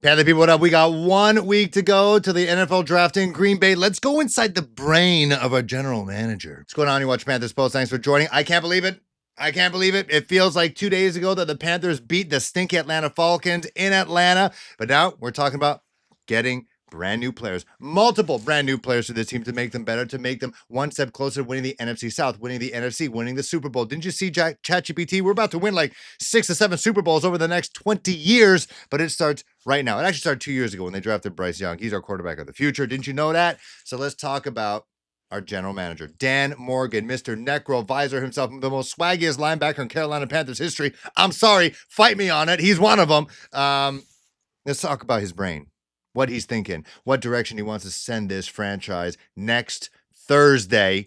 Panther people, what up? We got 1 week to go to the NFL draft in Green Bay. Let's go inside the brain of our general manager. What's going on? You watch Panthers Post. Thanks for joining. I can't believe it. I can't believe it. It feels like 2 days ago that the Panthers beat the stinky Atlanta Falcons in Atlanta. But now we're talking about getting brand new players, multiple brand new players to this team to make them better, to make them one step closer to winning the NFC South, winning the NFC, winning the Super Bowl. Didn't you see ChatGPT? We're about to win like 6 to 7 Super Bowls over the next 20 years, but it starts right now. It actually started 2 years ago when they drafted Bryce Young. He's our quarterback of the future. Didn't you know that? So let's talk about our general manager, Dan Morgan, Mr. Necro Visor himself, the most swaggiest linebacker in Carolina Panthers history. I'm sorry, fight me on it. He's one of them. Let's talk about his brain, what he's thinking, what direction he wants to send this franchise next Thursday.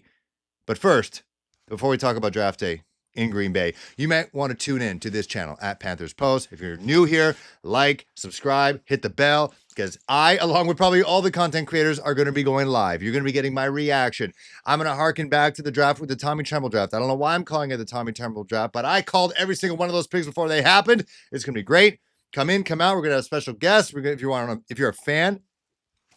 But first, before we talk about draft day in Green Bay, you might want to tune in to this channel at Panthers Post. If you're new here, like, subscribe, hit the bell, because I, along with probably all the content creators, are going to be going live. You're going to be getting my reaction. I'm going to harken back to the draft with the Tommy Tremble draft. I don't know why I'm calling it the Tommy Tremble draft, but I called every single one of those picks before they happened. It's going to be great. Come in, come out. We're going to have special guests. If you're a fan,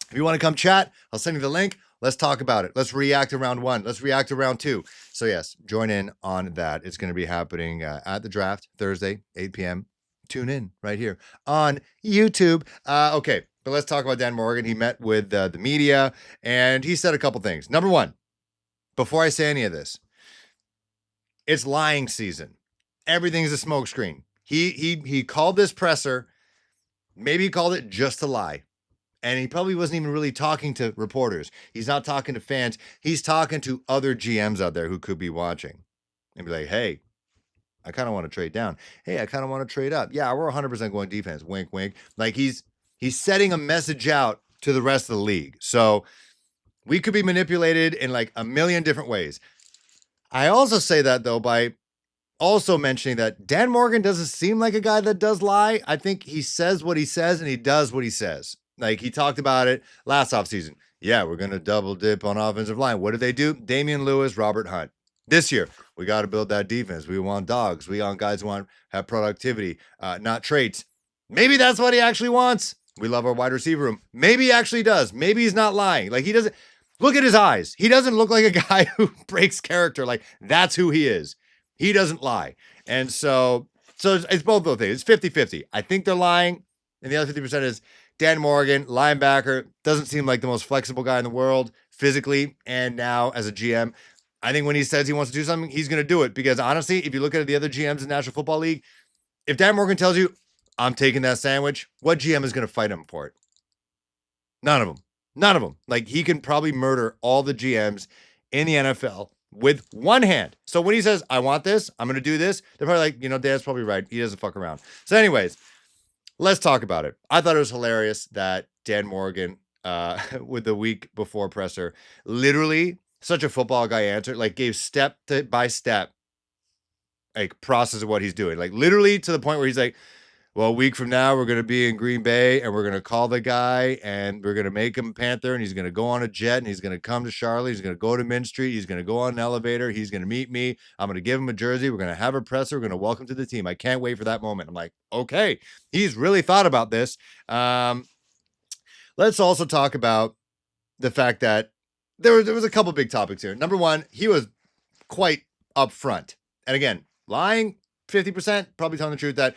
if you want to come chat, I'll send you the link. Let's talk about it. Let's react to round 1. Let's react to round 2. So yes, join in on that. It's going to be happening at the draft Thursday, 8 p.m. Tune in right here on YouTube. Okay, but let's talk about Dan Morgan. He met with the media and he said a couple things. Number 1, before I say any of this, it's lying season. Everything's a smokescreen. He called this presser. Maybe he called it just to lie. And he probably wasn't even really talking to reporters. He's not talking to fans. He's talking to other GMs out there who could be watching and be like, hey, I kind of want to trade down. Hey, I kind of want to trade up. Yeah, we're 100% going defense. Wink, wink. Like he's setting a message out to the rest of the league. So we could be manipulated in like a million different ways. I also say that though by also mentioning that Dan Morgan doesn't seem like a guy that does lie. I think he says what he says and he does what he says. Like he talked about it last offseason. Yeah, we're going to double dip on offensive line. What did they do? Damian Lewis, Robert Hunt. This year, we got to build that defense. We want dogs. We want guys who want have productivity, not traits. Maybe that's what he actually wants. We love our wide receiver room. Maybe he actually does. Maybe he's not lying. Like he doesn't look at his eyes. He doesn't look like a guy who breaks character. Like that's who he is. He doesn't lie. And so it's both those things. It's 50-50. I think they're lying. And the other 50% is Dan Morgan, linebacker, doesn't seem like the most flexible guy in the world physically. And now as a GM, I think when he says he wants to do something, he's going to do it. Because honestly, if you look at the other GMs in the National Football League, if Dan Morgan tells you, I'm taking that sandwich, what GM is going to fight him for it? None of them. None of them. Like he can probably murder all the GMs in the NFL with one hand. So when he says, I want this, I'm going to do this, they're probably like, Dan's probably right. He doesn't fuck around. So anyways, let's talk about it. I thought it was hilarious that Dan Morgan, with the week before presser, literally such a football guy answer, like gave step by step, like process of what he's doing. Like literally to the point where he's like, well, a week from now, we're going to be in Green Bay and we're going to call the guy and we're going to make him a Panther and he's going to go on a jet and he's going to come to Charlotte. He's going to go to Min Street. He's going to go on an elevator. He's going to meet me. I'm going to give him a jersey. We're going to have a presser. We're going to welcome to the team. I can't wait for that moment. I'm like, okay, he's really thought about this. Let's also talk about the fact that there was a couple big topics here. Number 1, he was quite upfront. And again, lying 50%, probably telling the truth that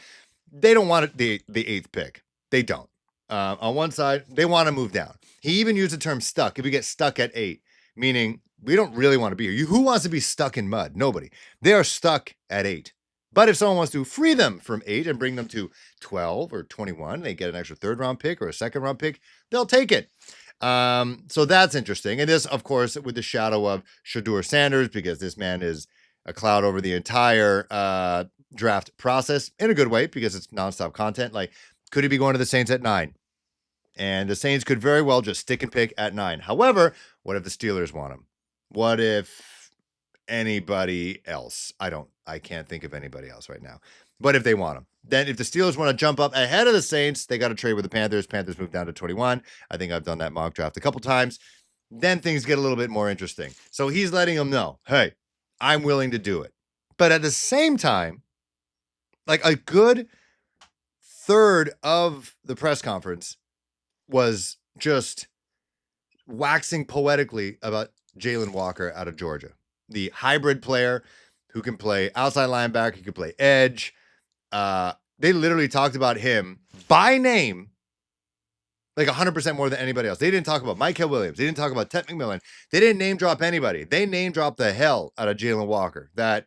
they don't want the 8th pick. They don't. On one side, they want to move down. He even used the term stuck. If we get stuck at 8, meaning we don't really want to be here. Who wants to be stuck in mud? Nobody. They are stuck at 8. But if someone wants to free them from 8 and bring them to 12 or 21, they get an extra 3rd round pick or a 2nd round pick, they'll take it. So that's interesting. And this, of course, with the shadow of Shedeur Sanders, because this man is a cloud over the entire draft process in a good way because it's nonstop content. Like, could he be going to the Saints at 9? And the Saints could very well just stick and pick at 9. However, what if the Steelers want him? What if anybody else? I can't think of anybody else right now. But if they want him, then if the Steelers want to jump up ahead of the Saints, they got to trade with the Panthers. Panthers move down to 21. I think I've done that mock draft a couple times. Then things get a little bit more interesting. So he's letting them know, hey, I'm willing to do it. But at the same time, like a good third of the press conference was just waxing poetically about Jalen Walker out of Georgia, the hybrid player who can play outside linebacker, he can play edge. They literally talked about him by name like 100% more than anybody else. They didn't talk about Micah Williams. They didn't talk about Ted McMillan. They didn't name drop anybody. They name dropped the hell out of Jalen Walker. That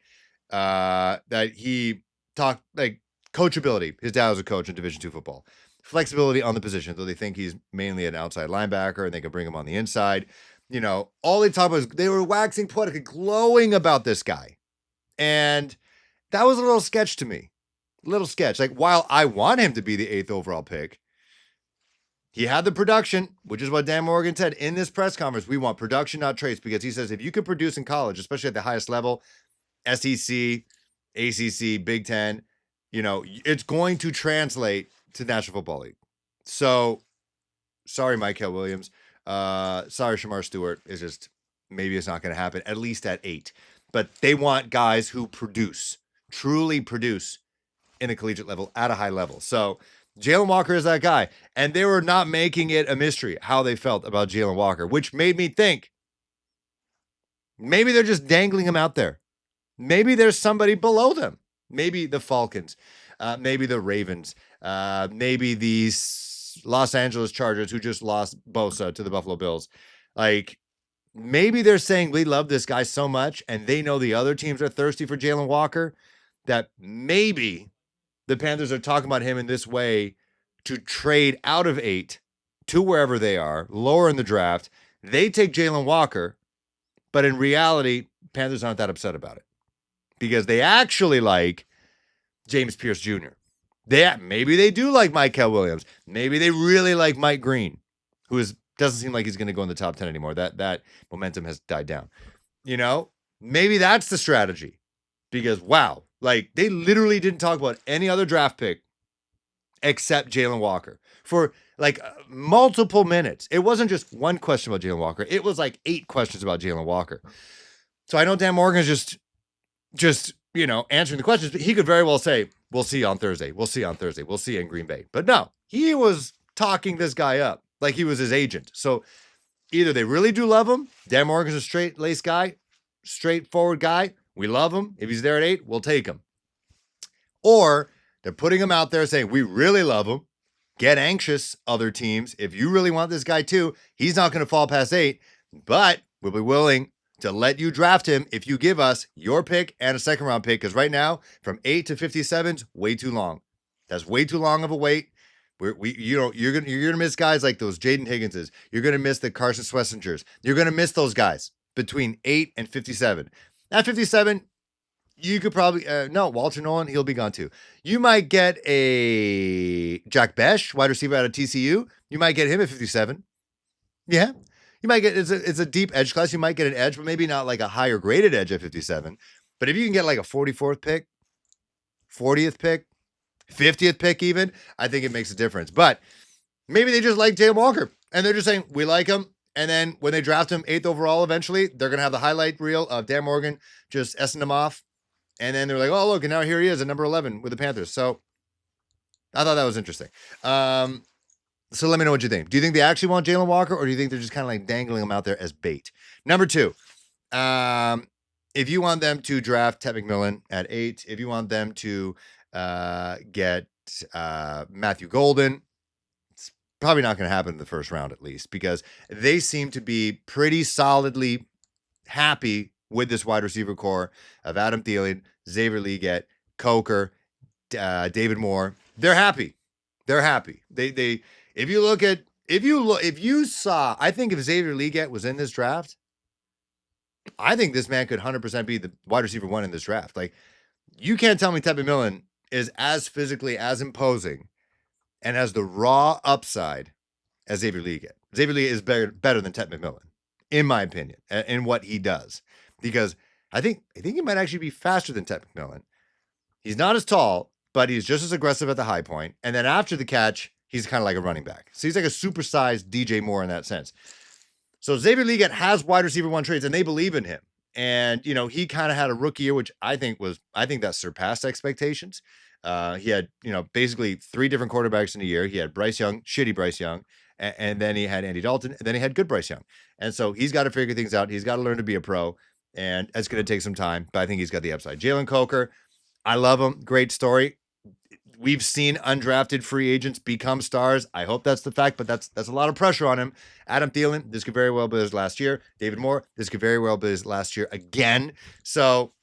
he talked like coachability. His dad was a coach in Division II football. Flexibility on the position, though they think he's mainly an outside linebacker and they can bring him on the inside. You know, all they talked about was they were waxing poetic, glowing about this guy. And that was a little sketch to me. Little sketch. Like, while I want him to be the 8th overall pick, he had the production, which is what Dan Morgan said in this press conference. We want production, not traits, because he says if you could produce in college, especially at the highest level, SEC, ACC, Big Ten, you know, it's going to translate to National Football League. So, sorry, Micah Williams. Sorry, Shamar Stewart. It's just, maybe it's not going to happen, at least at 8. But they want guys who produce, truly produce in a collegiate level at a high level. So, Jalen Walker is that guy. And they were not making it a mystery how they felt about Jalen Walker, which made me think maybe they're just dangling him out there. Maybe there's somebody below them. Maybe the Falcons, maybe the Ravens, maybe the Los Angeles Chargers who just lost Bosa to the Buffalo Bills. Like, maybe they're saying we love this guy so much and they know the other teams are thirsty for Jalen Walker that maybe the Panthers are talking about him in this way to trade out of 8 to wherever they are, lower in the draft. They take Jalen Walker, but in reality, Panthers aren't that upset about it because they actually like James Pierce Jr. Maybe they do like Micah Williams. Maybe they really like Mike Green, who doesn't seem like he's going to go in the top 10 anymore. That momentum has died down. You know, maybe that's the strategy because, wow, like they literally didn't talk about any other draft pick except Jalen Walker for like multiple minutes. It wasn't just one question about Jalen Walker. It was like 8 questions about Jalen Walker. So I know Dan Morgan is just, you know, answering the questions, but he could very well say, we'll see on Thursday. We'll see on Thursday. We'll see in Green Bay. But no, he was talking this guy up like he was his agent. So either they really do love him. Dan Morgan's a straight-laced guy, straightforward guy. We love him. If he's there at 8, we'll take him. Or they're putting him out there saying, we really love him. Get anxious, other teams. If you really want this guy too, he's not going to fall past 8, but we'll be willing to let you draft him if you give us your pick and a second-round pick, because right now, from 8 to 57 is way too long. That's way too long of a wait. You're gonna miss guys like those Jaden Higginses. You're gonna miss the Carson Swessingers. You're gonna miss those guys between 8 and 57. At 57, you could probably Walter Nolan, he'll be gone too. You might get a Jack Besh, wide receiver out of TCU. You might get him at 57. Yeah. You might get it's a deep edge class. You might get an edge, but maybe not like a higher graded edge at 57. But if you can get like a 44th pick, 40th pick, 50th pick even, I think it makes a difference. But maybe they just like Jalen Walker and they're just saying, we like him. And then when they draft him 8th overall, eventually they're going to have the highlight reel of Dan Morgan just essing him off. And then they're like, oh, look, and now here he is at number 11 with the Panthers. So I thought that was interesting. So let me know what you think. Do you think they actually want Jalen Walker, or do you think they're just kind of like dangling him out there as bait? Number 2, if you want them to draft Ted McMillan at 8, if you want them to get Matthew Golden, it's probably not going to happen in the first round at least, because they seem to be pretty solidly happy with this wide receiver core of Adam Thielen, Xavier Legette, Coker, David Moore. They're happy. They're happy. If you saw, I think if Xavier Legette was in this draft, I think this man could 100% be the wide receiver 1 in this draft. Like, you can't tell me Ted McMillan is as physically as imposing and has the raw upside as Xavier Legette. Xavier Legette is better than Ted McMillan, in my opinion, in what he does. Because I think he might actually be faster than Ted McMillan. He's not as tall, but he's just as aggressive at the high point. And then after the catch, he's kind of like a running back. So he's like a supersized DJ Moore in that sense. So Xavier Legette has wide receiver 1 traits, and they believe in him. And, you know, he kind of had a rookie year, which I think that surpassed expectations. He had, basically 3 different quarterbacks in a year. He had Bryce Young, shitty Bryce Young, and then he had Andy Dalton, and then he had good Bryce Young. And so he's got to figure things out. He's got to learn to be a pro, and it's going to take some time, but I think he's got the upside. Jalen Coker, I love him. Great story. We've seen undrafted free agents become stars. I hope that's the fact, but that's a lot of pressure on him. Adam Thielen, this could very well be his last year. David Moore, this could very well be his last year again. So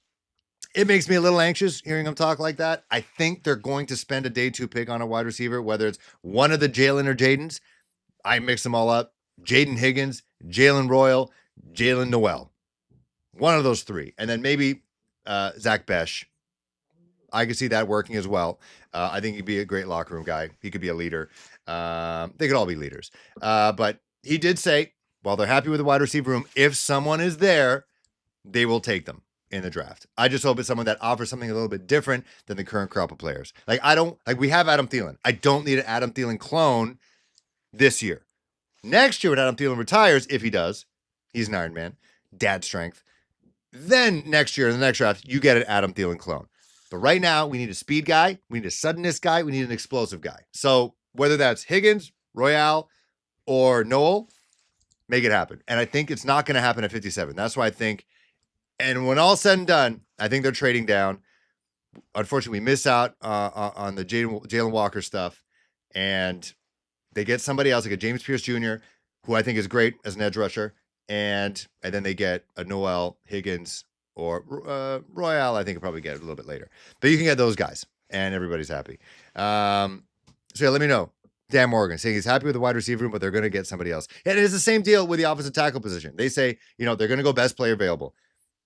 it makes me a little anxious hearing him talk like that. I think they're going to spend a day 2 pick on a wide receiver, whether it's one of the Jalen or Jadens. I mix them all up. Jaden Higgins, Jalen Royal, Jalen Noel. One of those 3. And then maybe Zach Besh. I could see that working as well. I think he'd be a great locker room guy. He could be a leader. They could all be leaders. But he did say, while they're happy with the wide receiver room, if someone is there, they will take them in the draft. I just hope it's someone that offers something a little bit different than the current crop of players. We have Adam Thielen. I don't need an Adam Thielen clone this year. Next year when Adam Thielen retires, if he does, he's an Iron Man, dad strength. Then next year in the next draft, you get an Adam Thielen clone. But right now, we need a speed guy, we need a suddenness guy, we need an explosive guy. So whether that's Higgins, Royale, or Noel, make it happen. And I think it's not going to happen at 57. That's why I think, and when all said and done, I think they're trading down. Unfortunately, we miss out on the Jalen Walker stuff, and they get somebody else like a James Pierce Jr., who I think is great as an edge rusher, and then they get a Noel, Higgins, or Royale. I think will probably get it a little bit later, but you can get those guys, and everybody's happy. So yeah, let me know. Dan Morgan saying he's happy with the wide receiver room, but they're going to get somebody else. And it is the same deal with the offensive tackle position. They say, they're going to go best player available.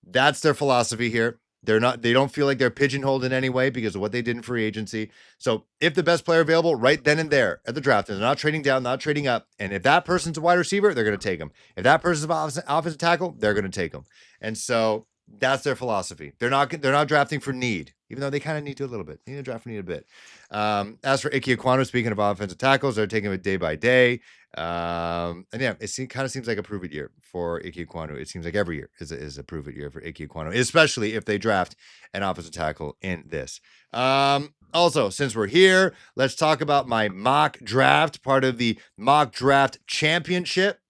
That's their philosophy here. They don't feel like they're pigeonholed in any way because of what they did in free agency. So if the best player available right then and there at the draft, and they're not trading down, not trading up, and if that person's a wide receiver, they're going to take him. If that person's an offensive tackle, they're going to take him. And so that's their philosophy. They're not drafting for need, even though they kind of need to a little bit. They need to draft for need a bit. As for Ike Ekwonu, speaking of offensive tackles, they're taking it day by day. And yeah, it kind of seems like a prove it year for Ike Ekwonu. It seems like every year is a prove it year for Ike Ekwonu, especially if they draft an offensive tackle in this. Also, since we're here, let's talk about my mock draft, part of the mock draft championship.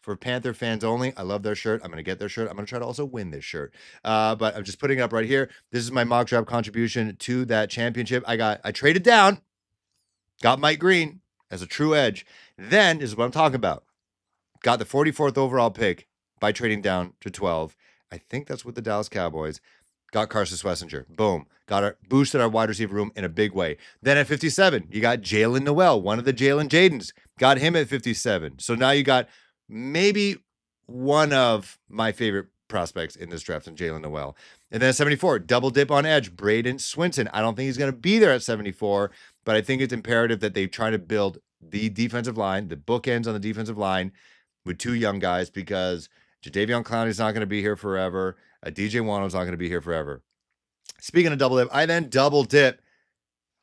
For Panther fans only. I love their shirt. I'm going to get their shirt. I'm going to try to also win this shirt. But I'm just putting it up right here. This is my mock draft contribution to that championship. I traded down, got Mike Green as a true edge. Then this is what I'm talking about. Got the 44th overall pick by trading down to 12. I think that's with the Dallas Cowboys. Got Carson Schlesinger. Boom. Boosted our wide receiver room in a big way. Then at 57, you got Jalen Noel, one of the Jalen Jadens. Got him at 57. So now you got maybe one of my favorite prospects in this draft, in Jalen Noel. And then at 74, double dip on edge, Braden Swinson. I don't think he's going to be there at 74, but I think it's imperative that they try to build the defensive line, the bookends on the defensive line with 2 young guys, because Jadeveon Clowney's not going to be here forever. DJ Wano's not going to be here forever. Speaking of double dip, I then double dip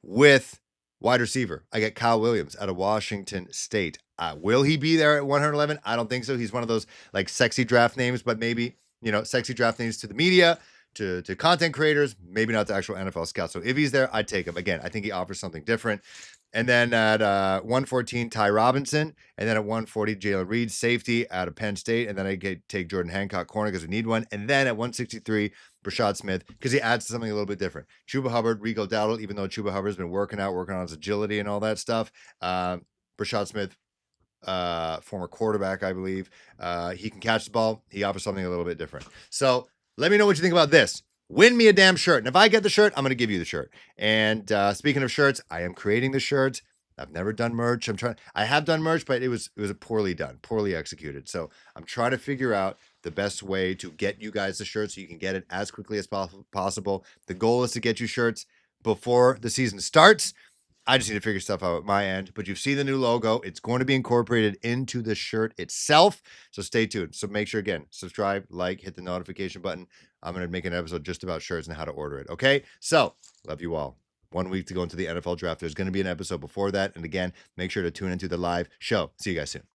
with wide receiver. I get Kyle Williams out of Washington State. Will he be there at 111? I don't think so. He's one of those like sexy draft names, but maybe, sexy draft names to the media, to content creators, maybe not to actual NFL scouts. So if he's there, I'd take him. Again, I think he offers something different. And then at 114, Ty Robinson. And then at 140, Jalen Reed, safety out of Penn State. And then I take Jordan Hancock, corner, because we need one. And then at 163, Brashad Smith, because he adds something a little bit different. Chuba Hubbard, Rico Dowdle, even though Chuba Hubbard's been working on his agility and all that stuff. Brashad Smith, former quarterback, I believe. He can catch the ball. He offers something a little bit different. So let me know what you think about this. Win me a damn shirt. And if I get the shirt, I'm going to give you the shirt. And speaking of shirts, I am creating the shirts. I've never done merch. I have done merch, but it was poorly done, poorly executed. So I'm trying to figure out the best way to get you guys the shirts so you can get it as quickly as possible. The goal is to get you shirts before the season starts. I just need to figure stuff out at my end, but you've seen the new logo. It's going to be incorporated into the shirt itself. So stay tuned. So make sure, again, subscribe, like, hit the notification button. I'm going to make an episode just about shirts and how to order it. Okay. So love you all. 1 week to go into the NFL draft. There's going to be an episode before that. And again, make sure to tune into the live show. See you guys soon.